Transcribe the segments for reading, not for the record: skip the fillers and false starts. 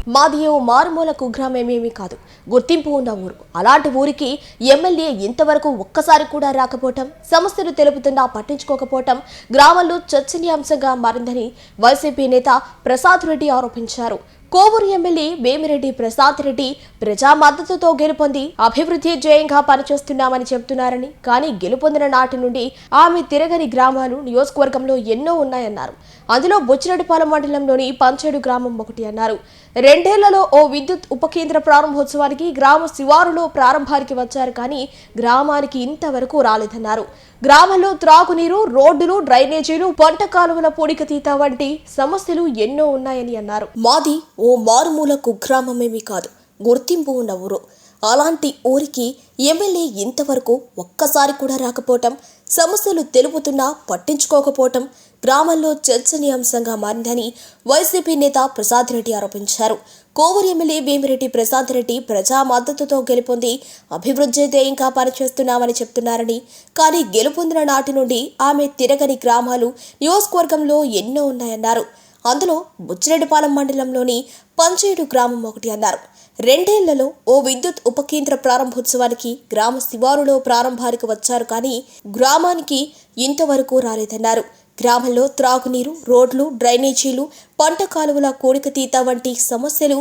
మాది ఓ మారుమూల కుగ్రామేమీ కాదు, గుర్తింపు ఉన్న ఊరు. అలాంటి ఊరికి ఎమ్మెల్యే ఇంతవరకు ఒక్కసారి కూడా రాకపోవటం, సమస్యలు తెలుపుతున్నా పట్టించుకోకపోవటం గ్రామంలో చర్చనీయాంశంగా మారిందని వైసీపీ నేత ప్రసాద్ రెడ్డి ఆరోపించారు. కోవూరు ఎమ్మెల్యే వేమిరెడ్డి ప్రసాద్ రెడ్డి ప్రజా మద్దతుతో గెలుపొంది అభివృద్ధి ధ్యేయంగా పనిచేస్తున్నామని చెబుతున్నారని, కానీ గెలుపొందిన నాటి నుండి ఆమె తిరగని గ్రామాలు నియోజకవర్గంలో ఎన్నో ఉన్నాయన్నారు. అందులో బుచ్చిరెడ్డిపాలెం మండలంలోని పంచేడు గ్రామం ఒకటి అన్నారు. 2 ఏళ్లలో ఓ విద్యుత్ ఉపకేంద్ర ప్రారంభోత్సవానికి గ్రామ శివారులో ప్రారంభానికి వచ్చారు, కానీ గ్రామానికి ఇంతవరకు రాలేదన్నారు. గ్రామంలో త్రాగునీరు, రోడ్డులు, డ్రైనేజీలు, పంట కాలువల పూడికతీత వంటి సమస్యలు ఎన్నో ఉన్నాయని అన్నారు. మాది ఓ మారుమూల కుగ్రామమేమీ కాదు, గుర్తింపు ఉన్న ఊరు. అలాంటి ఊరికి ఎమ్మెల్యే ఇంతవరకు ఒక్కసారి కూడా రాకపోవటం, సమస్యలు తెలుపుతున్నా పట్టించుకోకపోవటం గ్రామంలో చర్చనీయాంశంగా మారిందని వైసీపీ నేత ప్రసాద్ రెడ్డి ఆరోపించారు. కోవూరు ఎమ్మెల్యే వేమిరెడ్డి ప్రసాద్ రెడ్డి ప్రజా మద్దతుతో గెలుపొంది అభివృద్ధి ధ్యేయంగా పనిచేస్తున్నామని చెప్తున్నారని, కానీ గెలుపొందిన నాటి నుండి ఆమె తిరగని గ్రామాలు నియోజకవర్గంలో ఎన్నో ఉన్నాయన్నారు. అందులో బుచ్చిరెడ్డిపాలెం మండలంలోని పంచేడు గ్రామం ఒకటి అన్నారు. 2 ఏళ్లలో ఓ విద్యుత్ ఉపకేంద్ర ప్రారంభోత్సవానికి గ్రామ శివారులో ప్రారంభానికి వచ్చారు, కానీ గ్రామానికి ఇంతవరకు రాలేదన్నారు. గ్రామంలో త్రాగునీరు, రోడ్లు, డ్రైనేజీలు, పంట కాలువల కోడికతీత వంటి సమస్యలు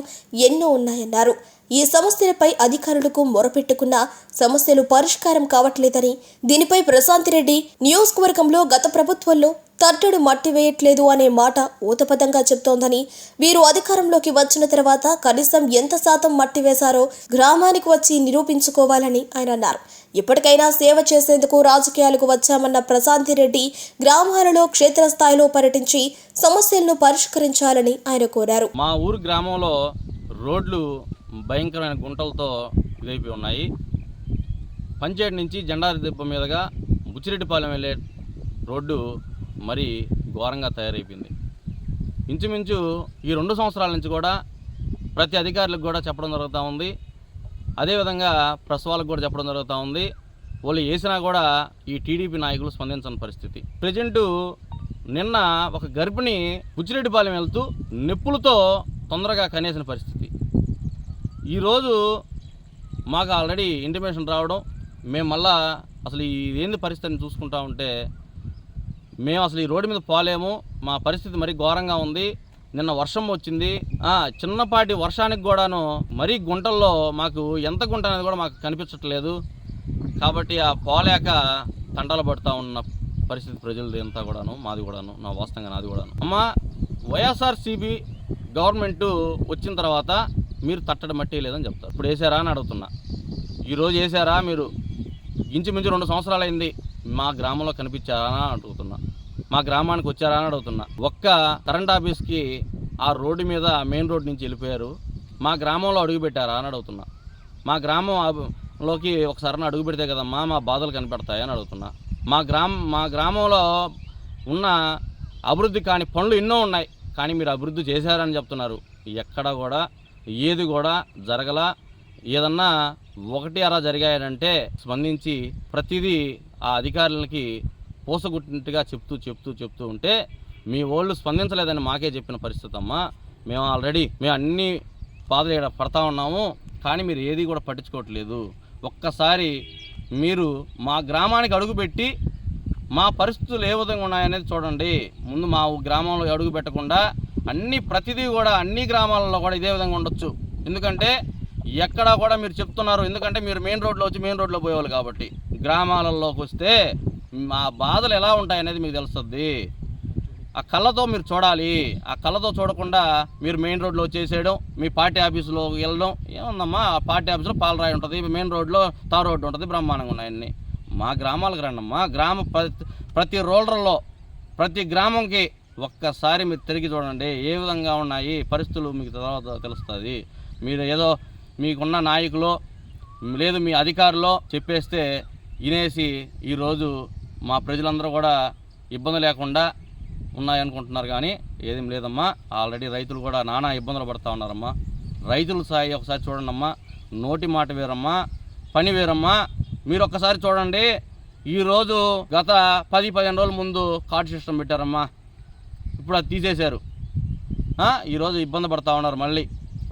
ఎన్నో ఉన్నాయన్నారు. ఈ సమస్యలపై అధికారులకు మొరపెట్టుకున్న సమస్యలు పరిష్కారం కావట్లేదని, దీనిపై ప్రశాంత్ రెడ్డి నియోజకవర్గంలో గత ప్రభుత్వంలో తట్టడు మట్టి వేయట్లేదు అనే మాట ఊతపదంగా చెప్తోందని, వీరు అధికారంలోకి వచ్చిన తర్వాత కనీసం ఎంత శాతం మట్టి వేశారో గ్రామానికి వచ్చి నిరూపించుకోవాలని ఆయన అన్నారు. ఇప్పటికైనా సేవ చేసేందుకు రాజకీయాలకు వచ్చామన్న ప్రశాంత్ రెడ్డి గ్రామాలలో క్షేత్రస్థాయిలో పర్యటించి సమస్యలను పరిష్కరించాలని ఆయన కోరారు. మా ఊరు గ్రామంలో రోడ్లు భయంకరమైన గుంటలతో ఇదైపోయి ఉన్నాయి. పంచేడు నుంచి జెండారి దిబ్బ మీదుగా బుచ్చిరెడ్డిపాలెం వెళ్ళే రోడ్డు మరి ఘోరంగా తయారైపోయింది. ఇంచుమించు ఈ 2 సంవత్సరాల నుంచి కూడా ప్రతి అధికారులకు కూడా చెప్పడం జరుగుతూ ఉంది. అదేవిధంగా ప్రెస్ వాళ్ళకు కూడా చెప్పడం జరుగుతూ ఉంది. వాళ్ళు వేసినా కూడా ఈ టీడీపీ నాయకులు స్పందించని పరిస్థితి. ప్రజెంటు నిన్న ఒక గర్భిణి బుచ్చిరెడ్డిపాలెం వెళ్తూ నొప్పులతో తొందరగా కనేసిన పరిస్థితి. ఈరోజు మాకు ఆల్రెడీ ఇంటిమేషన్ రావడం, మేము మళ్ళా అసలు ఇదేంది పరిస్థితిని చూసుకుంటా ఉంటే మేము అసలు ఈ రోడ్డు మీద పోలేము, మా పరిస్థితి మరీ ఘోరంగా ఉంది. నిన్న వర్షం వచ్చింది, చిన్నపాటి వర్షానికి కూడాను మరీ గుంటల్లో మాకు ఎంత గుంట అనేది కూడా మాకు కనిపించట్లేదు. కాబట్టి ఆ పోలేక తంటాలు పడుతూ ఉన్న పరిస్థితి ప్రజలది అంతా కూడాను, మాది కూడాను, నా వాస్తవంగా నాది కూడాను. అమ్మ, వైఎస్ఆర్సీపీ గవర్నమెంటు వచ్చిన తర్వాత మీరు తట్టడి మట్టి లేదని చెప్తారు. ఇప్పుడు వేసారా అని అడుగుతున్నా. ఈరోజు వేసారా? మీరు ఇంచుమించు 2 సంవత్సరాలు అయింది. మా గ్రామంలో కనిపించారా అని అడుగుతున్నా. మా గ్రామానికి వచ్చారా అని అడుగుతున్నా. ఒక్క కరెంట్ ఆఫీస్కి ఆ రోడ్డు మీద మెయిన్ రోడ్ నుంచి వెళ్ళిపోయారు. మా గ్రామంలో అడుగుపెట్టారా అని అడుగుతున్నా. మా గ్రామంలోకి ఒకసారి అడుగు పెడితే కదమ్మా మా బాధలు కనిపెడతాయి అని అడుగుతున్నా. మా గ్రామంలో ఉన్న అభివృద్ధి కాని పనులు ఎన్నో ఉన్నాయి, కానీ మీరు అభివృద్ధి చేశారని చెప్తున్నారు. ఎక్కడ కూడా ఏది కూడా జరగలా. ఏదన్నా ఒకటి అలా జరిగాయంటే స్పందించి ప్రతిదీ ఆ అధికారులకి పూసగుట్టినట్టుగా చెప్తూ ఉంటే మీ వాళ్ళు స్పందించలేదని మాకే చెప్పిన పరిస్థితి అమ్మా. మేము అన్ని బాధలు పడతా ఉన్నాము, కానీ మీరు ఏది కూడా పట్టించుకోవట్లేదు. ఒక్కసారి మీరు మా గ్రామానికి అడుగుపెట్టి మా పరిస్థితులు ఏ విధంగా ఉన్నాయనేది చూడండి. ముందు మా గ్రామంలో అడుగు పెట్టకుండా ప్రతిదీ కూడా అన్ని గ్రామాలలో కూడా ఇదే విధంగా ఉండొచ్చు. ఎందుకంటే ఎక్కడా కూడా మీరు చెప్తున్నారు, ఎందుకంటే మీరు మెయిన్ రోడ్లో పోయేవాళ్ళు కాబట్టి. గ్రామాలలోకి వస్తే మా బాధలు ఎలా ఉంటాయనేది మీకు తెలుస్తుంది. ఆ కళ్ళతో మీరు చూడాలి. ఆ కళ్ళతో చూడకుండా మీరు మెయిన్ రోడ్లో వచ్చేసేయడం, మీ పార్టీ ఆఫీసులో వెళ్ళడం ఏముందమ్మా. ఆ పార్టీ ఆఫీసులో పాలరాయి ఉంటుంది, మెయిన్ రోడ్లో తార్ రోడ్డు ఉంటుంది, బ్రహ్మాండంగా ఉన్నాయన్నీ. మా గ్రామాలకు రండమ్మా. ప్రతి రోడ్లలో ప్రతి గ్రామంకి ఒక్కసారి మీరు తిరిగి చూడండి ఏ విధంగా ఉన్నాయి పరిస్థితులు, మీకు తర్వాత తెలుస్తుంది. మీరు ఏదో మీకున్న నాయకులు లేదు మీ అధికారులు చెప్పేస్తే వినేసి ఈరోజు మా ప్రజలందరూ కూడా ఇబ్బంది లేకుండా ఉన్నాయనుకుంటున్నారు, కానీ ఏదేం లేదమ్మా. ఆల్రెడీ రైతులు కూడా నానా ఇబ్బందులు పడుతూ ఉన్నారమ్మా. రైతుల స్థాయి ఒకసారి చూడండి అమ్మా. నోటి మాట వేరమ్మా, పని వేరమ్మా. మీరు ఒక్కసారి చూడండి. ఈరోజు గత 10-15 రోజుల ముందు కార్డు సిస్టమ్ పెట్టారమ్మా, ఇప్పుడు అది తీసేశారు. ఈరోజు ఇబ్బంది పడుతూ ఉన్నారు. మళ్ళీ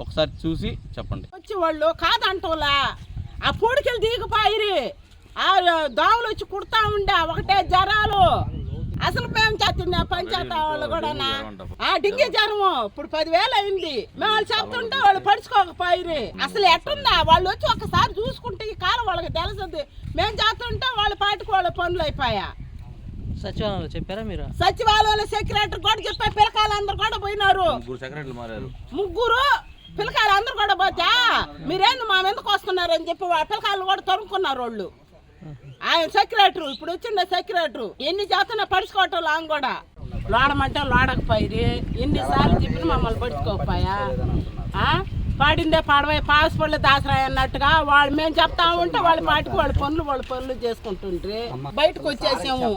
ఒకసారి చూసి చెప్పండి. వచ్చి వాళ్ళు కాదంటోలా ఆ పూడికలు దిగిపోయిరి, ఆ దోమలు వచ్చి కుడతా ఉండే ఒకటే జ్వరాలు. అసలు మేము చేస్తుండే పంచాయతీ వాళ్ళు కూడా ఆ డింగి జ్వరము ఇప్పుడు 10,000 అయింది. మేము వాళ్ళు చెప్తుంటే వాళ్ళు పడుచుకోకపోయిరి. అసలు ఎట్టుందా వాళ్ళు వచ్చి ఒకసారి చూసుకుంటే ఈ కాలం వాళ్ళకి తెలుస్తుంది. మేము చేస్తుంటే వాళ్ళ పాటికి వాళ్ళ పనులు అయిపోయా. సచివాలయంలో చెప్పారా మీరు? సచివాలయంలో సెక్రటరీ కూడా చెప్పా, పిల్లకాయలు అందరు కూడా పోయినారు. 3 సెక్రటరీలు మారారు. 3 పిల్లకాయలు అందరు కూడా పోతా మీరేంది మా ఎందుకు వస్తున్నారు అని చెప్పి పిల్లకాయలు కూడా తరుముకున్నారు వాళ్ళు. ఆయన సెక్రటరీ ఇప్పుడు వచ్చిండే సెక్రటరీ ఎన్ని చేస్తున్నా పడుచుకోవటం లాంగ్ కూడా లోడమంటే లోడకపోయి ఎన్నిసార్లు చెప్పిన మమ్మల్ని పడుచుకోకపోయా. పాడిందే పాడవై పాస్ పళ్ళు దాసరాయి అన్నట్టుగా వాళ్ళు మేము చెప్తా ఉంటే వాళ్ళ పాటికి వాళ్ళ పనులు చేసుకుంటుంటే బయటకు వచ్చేసాము.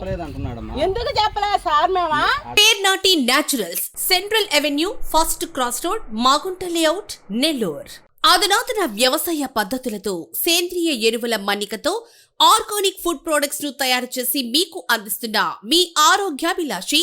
ఎందుకు చెప్పలేదు సార్ మేమా? Pernati naturals, central avenue, first cross road, Magunta layout, Nellore. అధునాతన వ్యవసాయ పద్ధతులతో సేంద్రియ ఎరువుల మన్నికతో ఆర్గానిక్ ఫుడ్ ప్రొడక్ట్స్ ను తయారు చేసి మీకు అందిస్తున్న మీ ఆరోగ్యాభిలాషి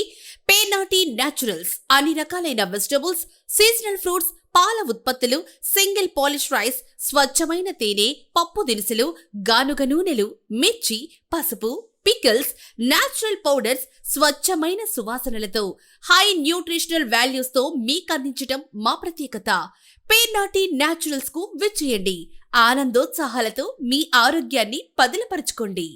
పేర్నాటి న్యాచురల్స్. అన్ని రకాలైన వెజిటబుల్స్, సీజనల్ ఫ్రూట్స్, పాల ఉత్పత్తులు, సింగిల్ పాలిష్ రైస్, స్వచ్ఛమైన తేనె, పప్పు దినుసులు, గానుగ నూనెలు, మిర్చి, పసుపు, పికిల్స్, నేచురల్ పౌడర్స్, స్వచ్ఛమైన సువాసనలతో హై న్యూట్రిషనల్ వాల్యూస్ తో మీకు అందించడం మా ప్రత్యేకత. పేర్నాటి న్యాచురల్స్ కు విచ్చేయండి. ఆనందోత్సాహాలతో మీ ఆరోగ్యాన్ని పదిలపరచుకోండి.